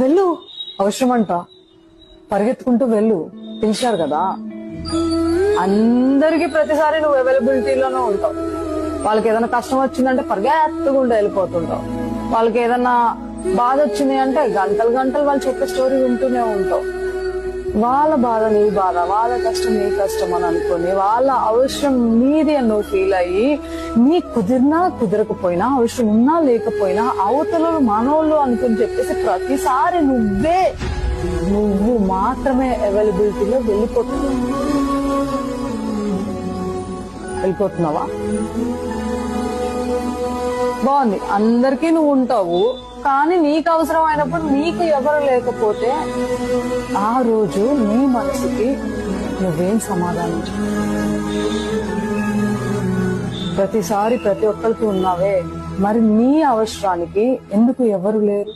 వెళ్ళు, అవసరం అంట, పరిగెత్తుకుంటూ వెళ్ళు, పిలిచారు కదా. అందరికి ప్రతిసారి నువ్వు అవైలబిలిటీలోనే ఉంటావు. వాళ్ళకి ఏదైనా కష్టం వచ్చిందంటే పరిగెత్తుకుంటూ వెళ్ళిపోతుంటావు. వాళ్ళకి ఏదైనా బాధ వచ్చింది అంటే గంటలు గంటలు వాళ్ళు చెప్పే స్టోరీ వింటూనే ఉంటావు. వాళ్ళ బాధ నీ బాధ, వాళ్ళ కష్టం నీ కష్టం అని అనుకుని, వాళ్ళ అవసరం నీది అని నువ్వు ఫీల్ అయ్యి, నీ కుదిరినా కుదరకపోయినా, అవసరం ఉన్నా లేకపోయినా అవతల మనోళ్ళు అనుకుని చెప్పేసి ప్రతిసారి నువ్వు మాత్రమే అవైలబిలిటీలో వెళ్ళిపోతున్నావా? బాగుంది, అందరికీ నువ్వు ఉంటావు, కానీ నీకు అవసరం అయినప్పుడు నీకు ఎవరు లేకపోతే ఆ రోజు నీ మనసుకి నువ్వేం సమాధానం చెప్పు? ప్రతిసారి ప్రతి ఒక్కరికి ఉన్నావే, మరి నీ అవసరానికి ఎందుకు ఎవరు లేరు?